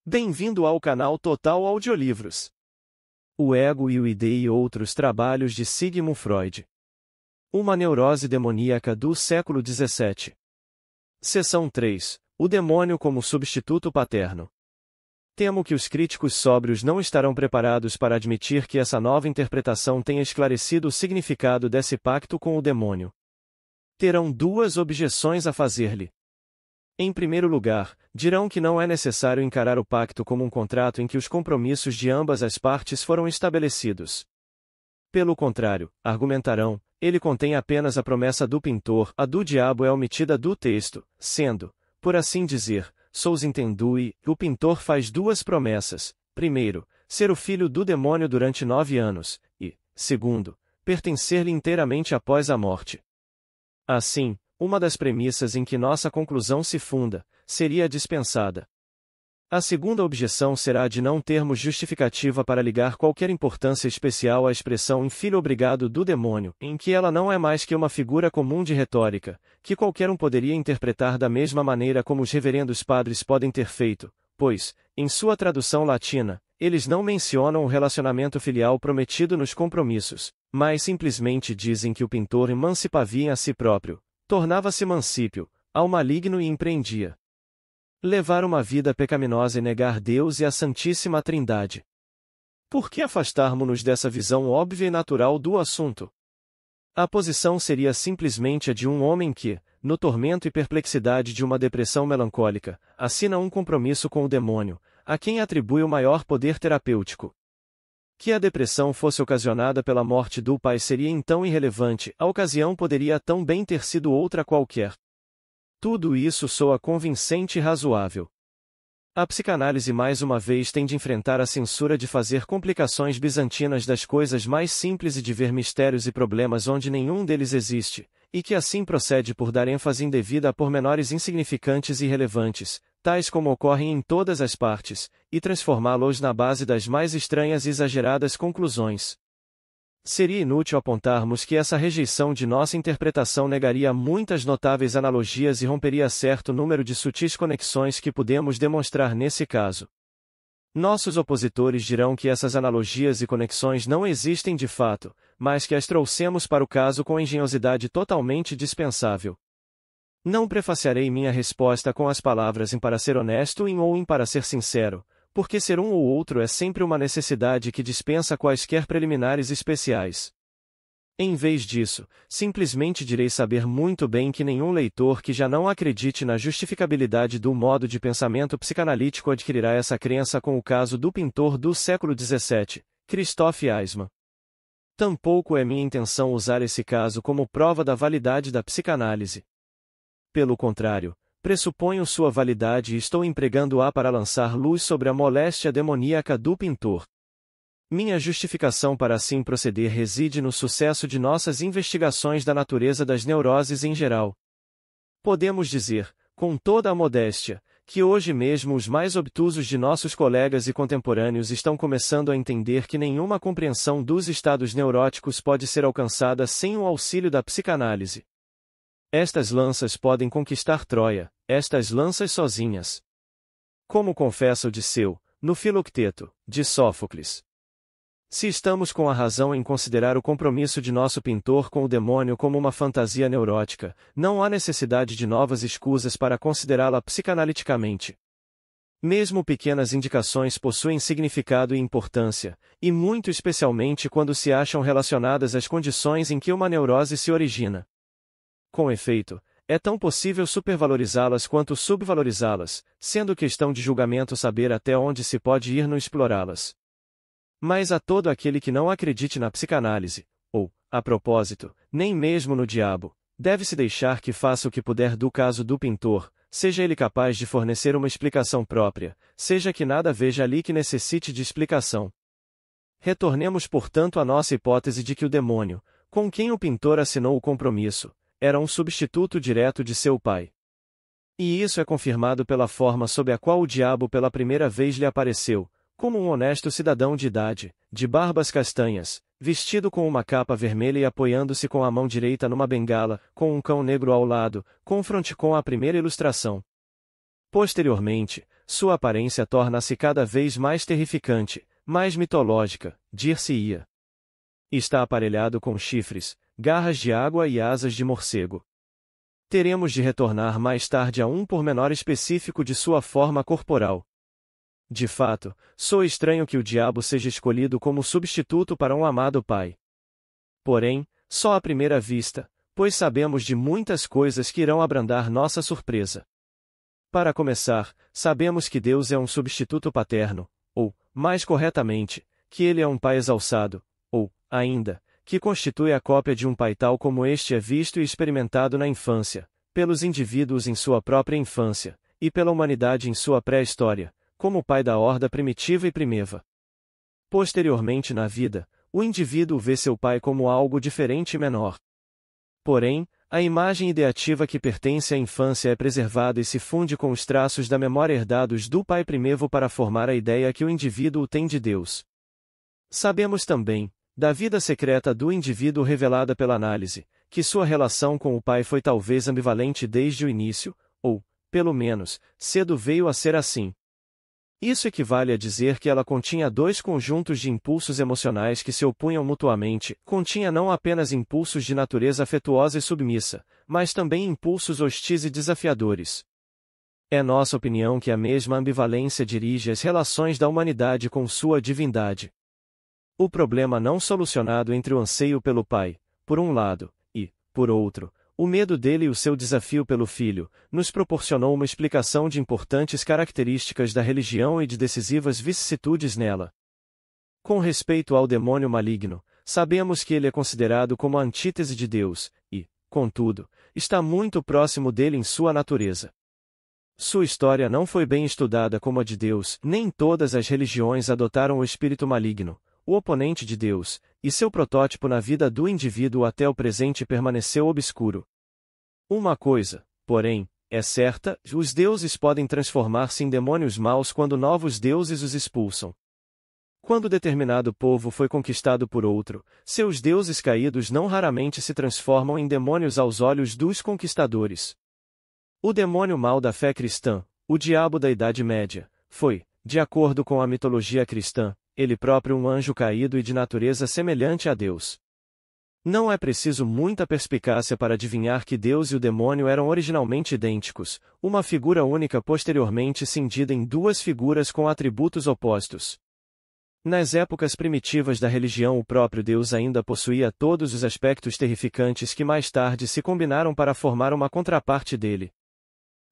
Bem-vindo ao canal Total Audiolivros. O Ego e o ID e outros trabalhos de Sigmund Freud. Uma neurose demoníaca do século XVII. Seção 3. O demônio como substituto paterno. Temo que os críticos sóbrios não estarão preparados para admitir que essa nova interpretação tenha esclarecido o significado desse pacto com o demônio. Terão duas objeções a fazer-lhe. Em primeiro lugar, dirão que não é necessário encarar o pacto como um contrato em que os compromissos de ambas as partes foram estabelecidos. Pelo contrário, argumentarão, ele contém apenas a promessa do pintor, a do diabo é omitida do texto, sendo, por assim dizer, sous entendui, o pintor faz duas promessas: primeiro, ser o filho do demônio durante 9 anos, e, segundo, pertencer-lhe inteiramente após a morte. Assim, uma das premissas em que nossa conclusão se funda, seria dispensada. A segunda objeção será a de não termos justificativa para ligar qualquer importância especial à expressão em filho obrigado do demônio, em que ela não é mais que uma figura comum de retórica, que qualquer um poderia interpretar da mesma maneira como os reverendos padres podem ter feito, pois, em sua tradução latina, eles não mencionam o relacionamento filial prometido nos compromissos, mas simplesmente dizem que o pintor emancipava a si próprio, tornava-se mancípio, ao maligno e empreendia levar uma vida pecaminosa e negar Deus e a Santíssima Trindade. Por que afastarmos-nos dessa visão óbvia e natural do assunto? A posição seria simplesmente a de um homem que, no tormento e perplexidade de uma depressão melancólica, assina um compromisso com o demônio, a quem atribui o maior poder terapêutico. Que a depressão fosse ocasionada pela morte do pai seria então irrelevante, a ocasião poderia tão bem ter sido outra qualquer. Tudo isso soa convincente e razoável. A psicanálise mais uma vez tem de enfrentar a censura de fazer complicações bizantinas das coisas mais simples e de ver mistérios e problemas onde nenhum deles existe, e que assim procede por dar ênfase indevida a pormenores insignificantes e irrelevantes, tais como ocorrem em todas as partes, e transformá-los na base das mais estranhas e exageradas conclusões. Seria inútil apontarmos que essa rejeição de nossa interpretação negaria muitas notáveis analogias e romperia certo número de sutis conexões que podemos demonstrar nesse caso. Nossos opositores dirão que essas analogias e conexões não existem de fato, mas que as trouxemos para o caso com engenhosidade totalmente dispensável. Não prefaciarei minha resposta com as palavras em para ser honesto ou em para ser sincero, porque ser um ou outro é sempre uma necessidade que dispensa quaisquer preliminares especiais. Em vez disso, simplesmente direi saber muito bem que nenhum leitor que já não acredite na justificabilidade do modo de pensamento psicanalítico adquirirá essa crença com o caso do pintor do século XVII, Christoph Eismann. Tampouco é minha intenção usar esse caso como prova da validade da psicanálise. Pelo contrário, pressuponho sua validade e estou empregando-a para lançar luz sobre a moléstia demoníaca do pintor. Minha justificação para assim proceder reside no sucesso de nossas investigações da natureza das neuroses em geral. Podemos dizer, com toda a modéstia, que hoje mesmo os mais obtusos de nossos colegas e contemporâneos estão começando a entender que nenhuma compreensão dos estados neuróticos pode ser alcançada sem o auxílio da psicanálise. Estas lanças podem conquistar Troia, estas lanças sozinhas. Como confessa Odisseu, no Filocteto, de Sófocles. Se estamos com a razão em considerar o compromisso de nosso pintor com o demônio como uma fantasia neurótica, não há necessidade de novas escusas para considerá-la psicanaliticamente. Mesmo pequenas indicações possuem significado e importância, e muito especialmente quando se acham relacionadas às condições em que uma neurose se origina. Com efeito, é tão possível supervalorizá-las quanto subvalorizá-las, sendo questão de julgamento saber até onde se pode ir no explorá-las. Mas a todo aquele que não acredite na psicanálise, ou, a propósito, nem mesmo no diabo, deve-se deixar que faça o que puder do caso do pintor, seja ele capaz de fornecer uma explicação própria, seja que nada veja ali que necessite de explicação. Retornemos portanto à nossa hipótese de que o demônio, com quem o pintor assinou o compromisso, era um substituto direto de seu pai. E isso é confirmado pela forma sob a qual o diabo pela primeira vez lhe apareceu, como um honesto cidadão de idade, de barbas castanhas, vestido com uma capa vermelha e apoiando-se com a mão direita numa bengala, com um cão negro ao lado, confronte com a primeira ilustração. Posteriormente, sua aparência torna-se cada vez mais terrificante, mais mitológica, dir-se-ia. Está aparelhado com chifres, garras de água e asas de morcego. Teremos de retornar mais tarde a um pormenor específico de sua forma corporal. De fato, soa estranho que o diabo seja escolhido como substituto para um amado pai. Porém, só à primeira vista, pois sabemos de muitas coisas que irão abrandar nossa surpresa. Para começar, sabemos que Deus é um substituto paterno, ou, mais corretamente, que ele é um pai exalçado, ou, ainda, que constitui a cópia de um pai tal como este é visto e experimentado na infância, pelos indivíduos em sua própria infância, e pela humanidade em sua pré-história, como o pai da horda primitiva e primeva. Posteriormente na vida, o indivíduo vê seu pai como algo diferente e menor. Porém, a imagem ideativa que pertence à infância é preservada e se funde com os traços da memória herdados do pai primevo para formar a ideia que o indivíduo tem de Deus. Sabemos também, da vida secreta do indivíduo revelada pela análise, que sua relação com o pai foi talvez ambivalente desde o início, ou, pelo menos, cedo veio a ser assim. Isso equivale a dizer que ela continha dois conjuntos de impulsos emocionais que se opunham mutuamente, continha não apenas impulsos de natureza afetuosa e submissa, mas também impulsos hostis e desafiadores. É nossa opinião que a mesma ambivalência dirige as relações da humanidade com sua divindade. O problema não solucionado entre o anseio pelo pai, por um lado, e, por outro, o medo dele e o seu desafio pelo filho, nos proporcionou uma explicação de importantes características da religião e de decisivas vicissitudes nela. Com respeito ao demônio maligno, sabemos que ele é considerado como a antítese de Deus, e, contudo, está muito próximo dele em sua natureza. Sua história não foi bem estudada como a de Deus, nem todas as religiões adotaram o espírito maligno, o oponente de Deus, e seu protótipo na vida do indivíduo até o presente permaneceu obscuro. Uma coisa, porém, é certa: os deuses podem transformar-se em demônios maus quando novos deuses os expulsam. Quando determinado povo foi conquistado por outro, seus deuses caídos não raramente se transformam em demônios aos olhos dos conquistadores. O demônio mau da fé cristã, o diabo da Idade Média, foi, de acordo com a mitologia cristã, ele próprio um anjo caído e de natureza semelhante a Deus. Não é preciso muita perspicácia para adivinhar que Deus e o demônio eram originalmente idênticos, uma figura única posteriormente cindida em duas figuras com atributos opostos. Nas épocas primitivas da religião, o próprio Deus ainda possuía todos os aspectos terrificantes que mais tarde se combinaram para formar uma contraparte dele.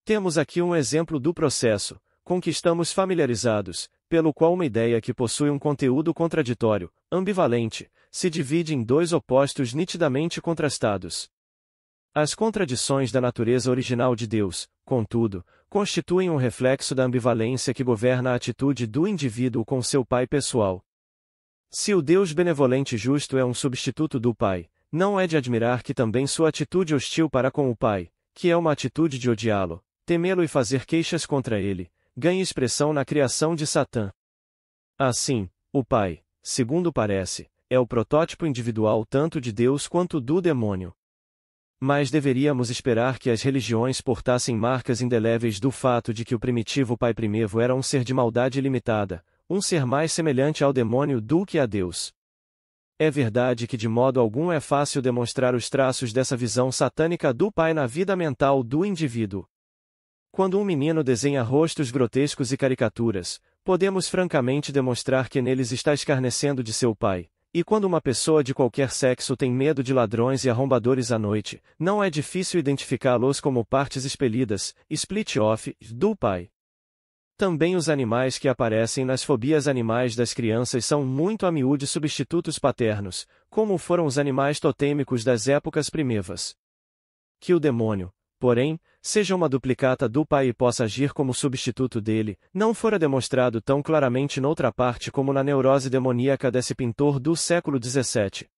Temos aqui um exemplo do processo, com que estamos familiarizados, pelo qual uma ideia que possui um conteúdo contraditório, ambivalente, se divide em dois opostos nitidamente contrastados. As contradições da natureza original de Deus, contudo, constituem um reflexo da ambivalência que governa a atitude do indivíduo com seu pai pessoal. Se o Deus benevolente e justo é um substituto do pai, não é de admirar que também sua atitude hostil para com o pai, que é uma atitude de odiá-lo, temê-lo e fazer queixas contra ele, ganhe expressão na criação de Satã. Assim, o pai, segundo parece, é o protótipo individual tanto de Deus quanto do demônio. Mas deveríamos esperar que as religiões portassem marcas indeléveis do fato de que o primitivo pai primevo era um ser de maldade ilimitada, um ser mais semelhante ao demônio do que a Deus. É verdade que de modo algum é fácil demonstrar os traços dessa visão satânica do pai na vida mental do indivíduo. Quando um menino desenha rostos grotescos e caricaturas, podemos francamente demonstrar que neles está escarnecendo de seu pai. E quando uma pessoa de qualquer sexo tem medo de ladrões e arrombadores à noite, não é difícil identificá-los como partes expelidas, split-off, do pai. Também os animais que aparecem nas fobias animais das crianças são muito a miúde substitutos paternos, como foram os animais totêmicos das épocas primevas. Que o demônio, porém, seja uma duplicata do pai e possa agir como substituto dele, não fora demonstrado tão claramente noutra parte como na neurose demoníaca desse pintor do século XVII.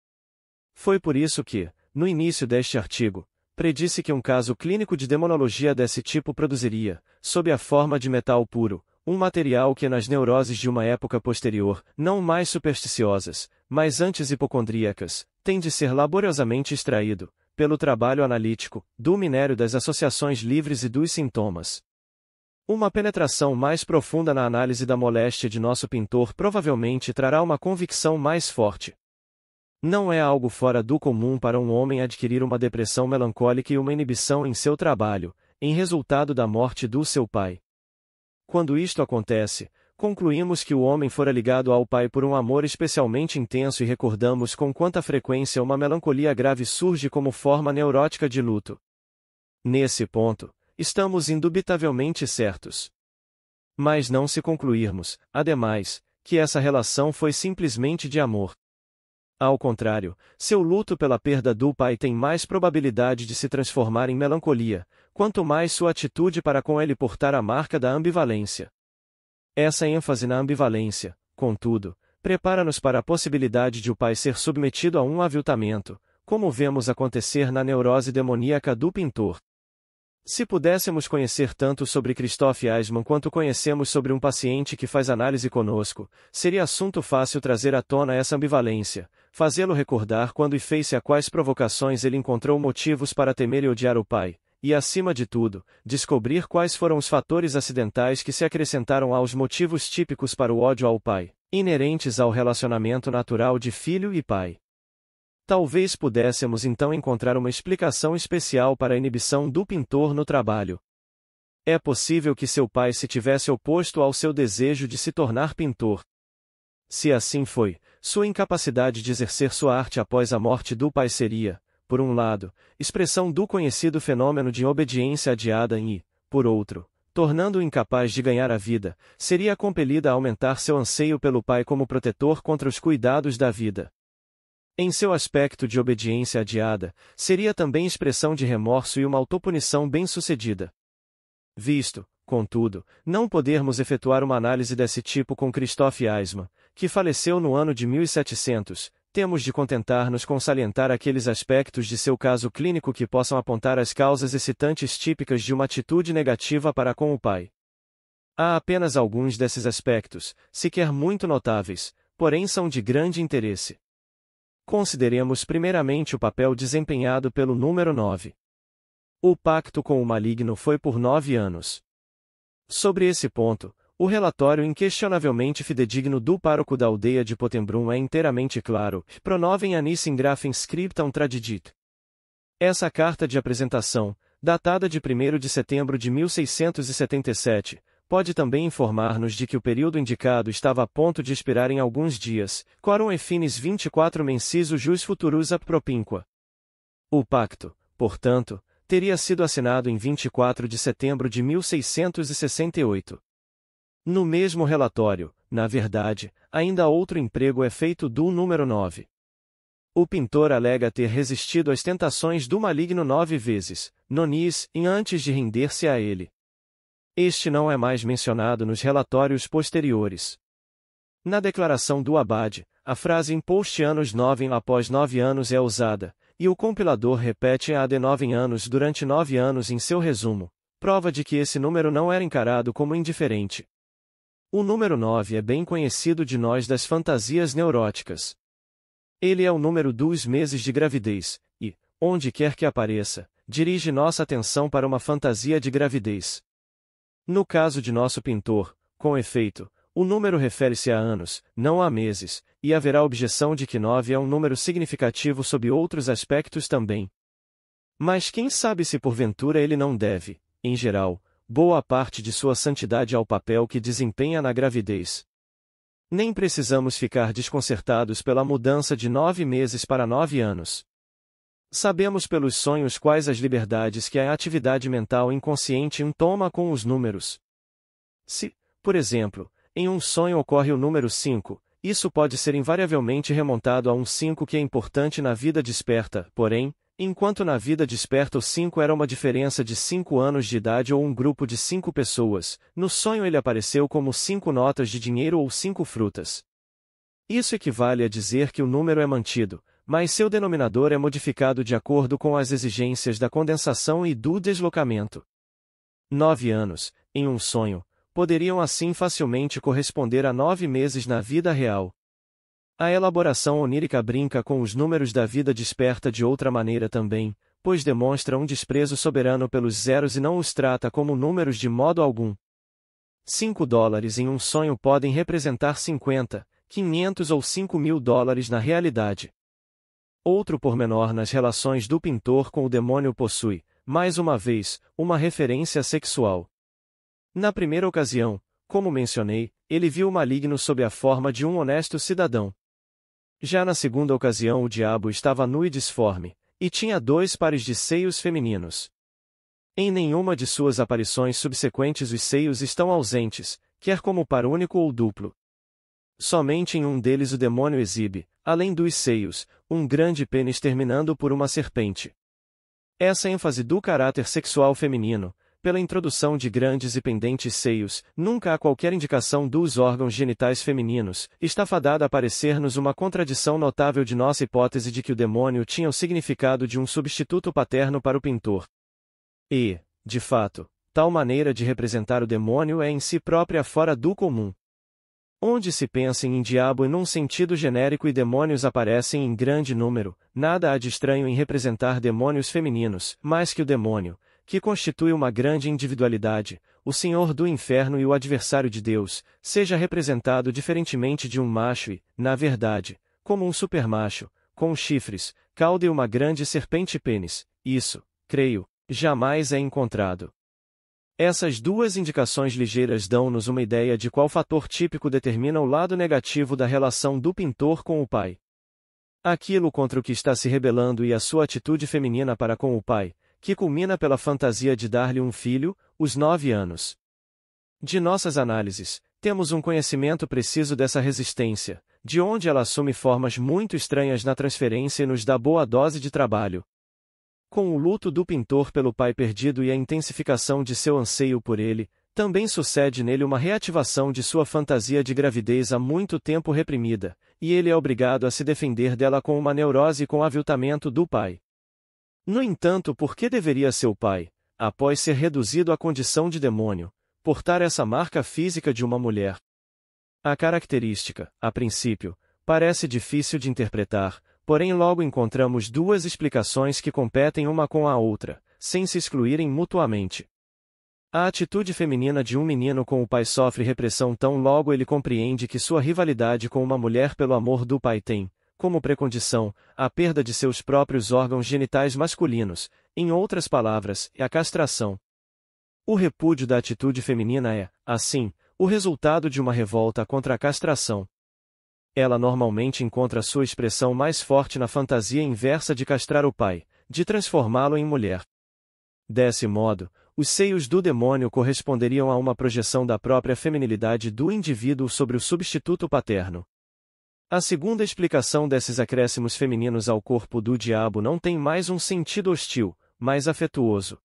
Foi por isso que, no início deste artigo, predisse que um caso clínico de demonologia desse tipo produziria, sob a forma de metal puro, um material que nas neuroses de uma época posterior, não mais supersticiosas, mas antes hipocondríacas, tem de ser laboriosamente extraído, pelo trabalho analítico, do minério das associações livres e dos sintomas. Uma penetração mais profunda na análise da moléstia de nosso pintor provavelmente trará uma convicção mais forte. Não é algo fora do comum para um homem adquirir uma depressão melancólica e uma inibição em seu trabalho, em resultado da morte do seu pai. Quando isto acontece, concluímos que o homem fora ligado ao pai por um amor especialmente intenso e recordamos com quanta frequência uma melancolia grave surge como forma neurótica de luto. Nesse ponto, estamos indubitavelmente certos. Mas não se concluirmos, ademais, que essa relação foi simplesmente de amor. Ao contrário, seu luto pela perda do pai tem mais probabilidade de se transformar em melancolia, quanto mais sua atitude para com ele portar a marca da ambivalência. Essa ênfase na ambivalência, contudo, prepara-nos para a possibilidade de o pai ser submetido a um aviltamento, como vemos acontecer na neurose demoníaca do pintor. Se pudéssemos conhecer tanto sobre Christoph Eismann quanto conhecemos sobre um paciente que faz análise conosco, seria assunto fácil trazer à tona essa ambivalência, fazê-lo recordar quando e face a quais provocações ele encontrou motivos para temer e odiar o pai, e acima de tudo, descobrir quais foram os fatores acidentais que se acrescentaram aos motivos típicos para o ódio ao pai, inerentes ao relacionamento natural de filho e pai. Talvez pudéssemos então encontrar uma explicação especial para a inibição do pintor no trabalho. É possível que seu pai se tivesse oposto ao seu desejo de se tornar pintor. Se assim foi, sua incapacidade de exercer sua arte após a morte do pai seria, por um lado, expressão do conhecido fenômeno de obediência adiada e, por outro, tornando-o incapaz de ganhar a vida, seria compelida a aumentar seu anseio pelo pai como protetor contra os cuidados da vida. Em seu aspecto de obediência adiada, seria também expressão de remorso e uma autopunição bem-sucedida. Visto, contudo, não podermos efetuar uma análise desse tipo com Christoph Eismann, que faleceu no ano de 1700, temos de contentar-nos com salientar aqueles aspectos de seu caso clínico que possam apontar as causas excitantes típicas de uma atitude negativa para com o pai. Há apenas alguns desses aspectos, sequer muito notáveis, porém são de grande interesse. Consideremos primeiramente o papel desempenhado pelo número 9. O pacto com o maligno foi por 9 anos. Sobre esse ponto, o relatório inquestionavelmente fidedigno do pároco da aldeia de Potembrum é inteiramente claro, pro novem anissem grafen scriptam tradidit. Essa carta de apresentação, datada de 1º de setembro de 1677, pode também informar-nos de que o período indicado estava a ponto de expirar em alguns dias, quorum e finis 24 mensis jus futurus ap propinqua. O pacto, portanto, teria sido assinado em 24 de setembro de 1668. No mesmo relatório, na verdade, ainda outro emprego é feito do número 9. O pintor alega ter resistido às tentações do maligno 9 vezes, nonis, e antes de render-se a ele. Este não é mais mencionado nos relatórios posteriores. Na declaração do abade, a frase impost anos 9 após 9 anos é usada, e o compilador repete-a de 9 anos durante 9 anos em seu resumo, prova de que esse número não era encarado como indiferente. O número 9 é bem conhecido de nós das fantasias neuróticas. Ele é o número dos meses de gravidez, e, onde quer que apareça, dirige nossa atenção para uma fantasia de gravidez. No caso de nosso pintor, com efeito, o número refere-se a anos, não a meses, e haverá objeção de que 9 é um número significativo sob outros aspectos também. Mas quem sabe se porventura ele não deve, em geral, boa parte de sua santidade ao papel que desempenha na gravidez. Nem precisamos ficar desconcertados pela mudança de 9 meses para 9 anos. Sabemos pelos sonhos quais as liberdades que a atividade mental inconsciente toma com os números. Se, por exemplo, em um sonho ocorre o número 5, isso pode ser invariavelmente remontado a um 5 que é importante na vida desperta, porém, enquanto na vida desperta o 5 era uma diferença de 5 anos de idade ou um grupo de 5 pessoas, no sonho ele apareceu como 5 notas de dinheiro ou 5 frutas. Isso equivale a dizer que o número é mantido, mas seu denominador é modificado de acordo com as exigências da condensação e do deslocamento. 9 anos, em um sonho, poderiam assim facilmente corresponder a 9 meses na vida real. A elaboração onírica brinca com os números da vida desperta de outra maneira também, pois demonstra um desprezo soberano pelos zeros e não os trata como números de modo algum. US$ 5 em um sonho podem representar 50, 500 ou US$ 5.000 na realidade. Outro pormenor nas relações do pintor com o demônio possui, mais uma vez, uma referência sexual. Na primeira ocasião, como mencionei, ele viu o maligno sob a forma de um honesto cidadão. Já na segunda ocasião o diabo estava nu e disforme, e tinha 2 pares de seios femininos. Em nenhuma de suas aparições subsequentes os seios estão ausentes, quer como par único ou duplo. Somente em um deles o demônio exibe, além dos seios, um grande pênis terminando por uma serpente. Essa ênfase do caráter sexual feminino, pela introdução de grandes e pendentes seios, nunca há qualquer indicação dos órgãos genitais femininos, está fadada a parecer-nos uma contradição notável de nossa hipótese de que o demônio tinha o significado de um substituto paterno para o pintor. E, de fato, tal maneira de representar o demônio é em si própria fora do comum. Onde se pensa em diabo num sentido genérico e demônios aparecem em grande número, nada há de estranho em representar demônios femininos, mais que o demônio, que constitui uma grande individualidade, o senhor do inferno e o adversário de Deus, seja representado diferentemente de um macho e, na verdade, como um supermacho, com chifres, cauda e uma grande serpente pênis. Isso, creio, jamais é encontrado. Essas duas indicações ligeiras dão-nos uma ideia de qual fator típico determina o lado negativo da relação do pintor com o pai. Aquilo contra o que está se rebelando e a sua atitude feminina para com o pai, que culmina pela fantasia de dar-lhe um filho, os 9 anos. De nossas análises, temos um conhecimento preciso dessa resistência, de onde ela assume formas muito estranhas na transferência e nos dá boa dose de trabalho. Com o luto do pintor pelo pai perdido e a intensificação de seu anseio por ele, também sucede nele uma reativação de sua fantasia de gravidez há muito tempo reprimida, e ele é obrigado a se defender dela com uma neurose e com aviltamento do pai. No entanto, por que deveria seu pai, após ser reduzido à condição de demônio, portar essa marca física de uma mulher? A característica, a princípio, parece difícil de interpretar, porém logo encontramos duas explicações que competem uma com a outra, sem se excluírem mutuamente. A atitude feminina de um menino com o pai sofre repressão tão logo ele compreende que sua rivalidade com uma mulher pelo amor do pai tem, como precondição, a perda de seus próprios órgãos genitais masculinos, em outras palavras, a castração. O repúdio da atitude feminina é, assim, o resultado de uma revolta contra a castração. Ela normalmente encontra sua expressão mais forte na fantasia inversa de castrar o pai, de transformá-lo em mulher. Desse modo, os seios do demônio corresponderiam a uma projeção da própria feminilidade do indivíduo sobre o substituto paterno. A segunda explicação desses acréscimos femininos ao corpo do diabo não tem mais um sentido hostil, mas afetuoso.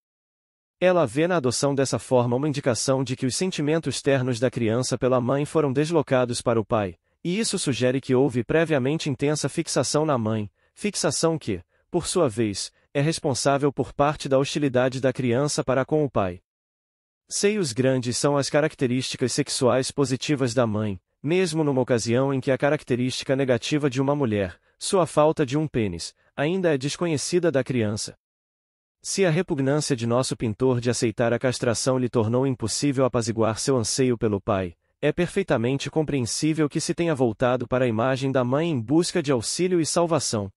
Ela vê na adoção dessa forma uma indicação de que os sentimentos ternos da criança pela mãe foram deslocados para o pai, e isso sugere que houve previamente intensa fixação na mãe, fixação que, por sua vez, é responsável por parte da hostilidade da criança para com o pai. Seios grandes são as características sexuais positivas da mãe, mesmo numa ocasião em que a característica negativa de uma mulher, sua falta de um pênis, ainda é desconhecida da criança. Se a repugnância de nosso pintor de aceitar a castração lhe tornou impossível apaziguar seu anseio pelo pai, é perfeitamente compreensível que se tenha voltado para a imagem da mãe em busca de auxílio e salvação.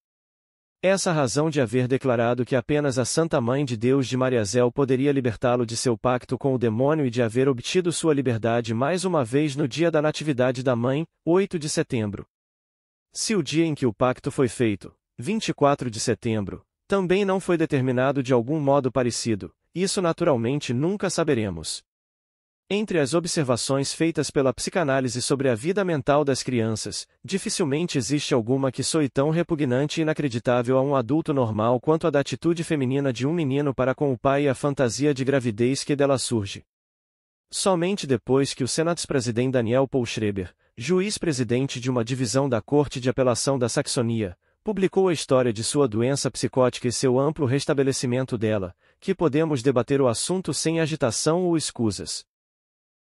Essa razão de haver declarado que apenas a Santa Mãe de Deus de Mariazel poderia libertá-lo de seu pacto com o demônio e de haver obtido sua liberdade mais uma vez no dia da Natividade da Mãe, 8 de setembro. Se o dia em que o pacto foi feito, 24 de setembro, também não foi determinado de algum modo parecido, isso naturalmente nunca saberemos. Entre as observações feitas pela psicanálise sobre a vida mental das crianças, dificilmente existe alguma que soe tão repugnante e inacreditável a um adulto normal quanto a da atitude feminina de um menino para com o pai e a fantasia de gravidez que dela surge. Somente depois que o senatspresidente Daniel Paul Schreber, juiz-presidente de uma divisão da Corte de Apelação da Saxonia, publicou a história de sua doença psicótica e seu amplo restabelecimento dela, que podemos debater o assunto sem agitação ou escusas.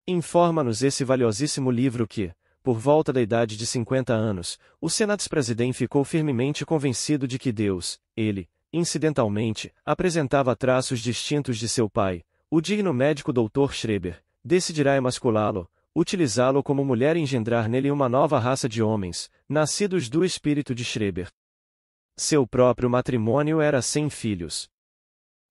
Informa-nos esse valiosíssimo livro que, por volta da idade de 50 anos, o senatspresidente ficou firmemente convencido de que Deus, ele, incidentalmente, apresentava traços distintos de seu pai, o digno médico Dr. Schreber, decidirá emasculá-lo, utilizá-lo como mulher e engendrar nele uma nova raça de homens, nascidos do espírito de Schreber. Seu próprio matrimônio era sem filhos.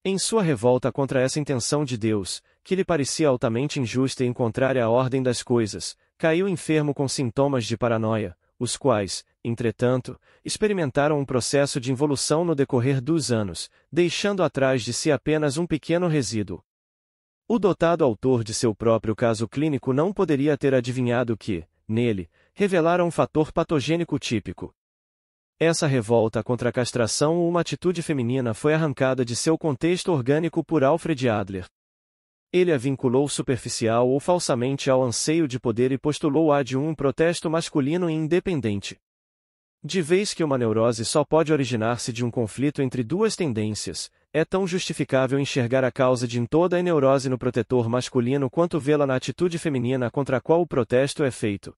Em sua revolta contra essa intenção de Deus, que lhe parecia altamente injusta e contrária à ordem das coisas, caiu enfermo com sintomas de paranoia, os quais, entretanto, experimentaram um processo de involução no decorrer dos anos, deixando atrás de si apenas um pequeno resíduo. O dotado autor de seu próprio caso clínico não poderia ter adivinhado que, nele, revelara um fator patogênico típico. Essa revolta contra a castração ou uma atitude feminina foi arrancada de seu contexto orgânico por Alfred Adler. Ele a vinculou superficial ou falsamente ao anseio de poder e postulou-a de um protesto masculino e independente. De vez que uma neurose só pode originar-se de um conflito entre duas tendências, é tão justificável enxergar a causa de toda a neurose no protetor masculino quanto vê-la na atitude feminina contra a qual o protesto é feito.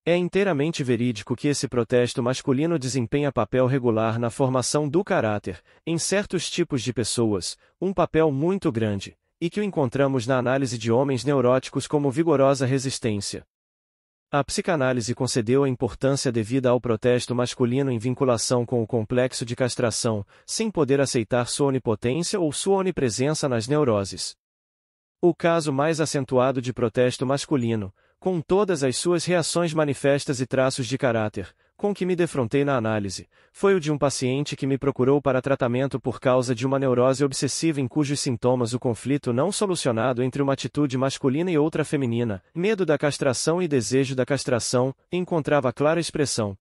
É inteiramente verídico que esse protesto masculino desempenha papel regular na formação do caráter, em certos tipos de pessoas, um papel muito grande, e que o encontramos na análise de homens neuróticos como vigorosa resistência. A psicanálise concedeu a importância devida ao protesto masculino em vinculação com o complexo de castração, sem poder aceitar sua onipotência ou sua onipresença nas neuroses. O caso mais acentuado de protesto masculino, com todas as suas reações manifestas e traços de caráter, com que me defrontei na análise, foi o de um paciente que me procurou para tratamento por causa de uma neurose obsessiva em cujos sintomas o conflito não solucionado entre uma atitude masculina e outra feminina, medo da castração e desejo da castração, encontrava clara expressão.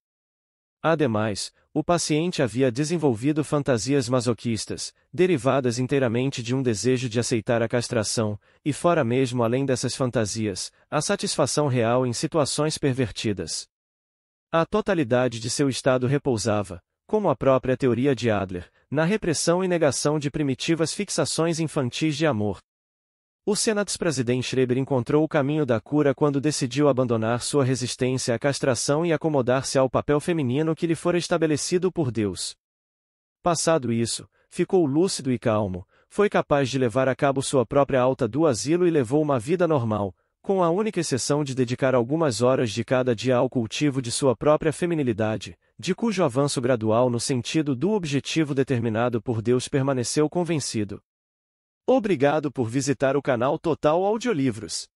Ademais, o paciente havia desenvolvido fantasias masoquistas, derivadas inteiramente de um desejo de aceitar a castração, e fora mesmo além dessas fantasias, a satisfação real em situações pervertidas. A totalidade de seu estado repousava, como a própria teoria de Adler, na repressão e negação de primitivas fixações infantis de amor. O Senatspräsident Schreber encontrou o caminho da cura quando decidiu abandonar sua resistência à castração e acomodar-se ao papel feminino que lhe fora estabelecido por Deus. Passado isso, ficou lúcido e calmo, foi capaz de levar a cabo sua própria alta do asilo e levou uma vida normal, com a única exceção de dedicar algumas horas de cada dia ao cultivo de sua própria feminilidade, de cujo avanço gradual no sentido do objetivo determinado por Deus permaneceu convencido. Obrigado por visitar o canal Total Audiolivros.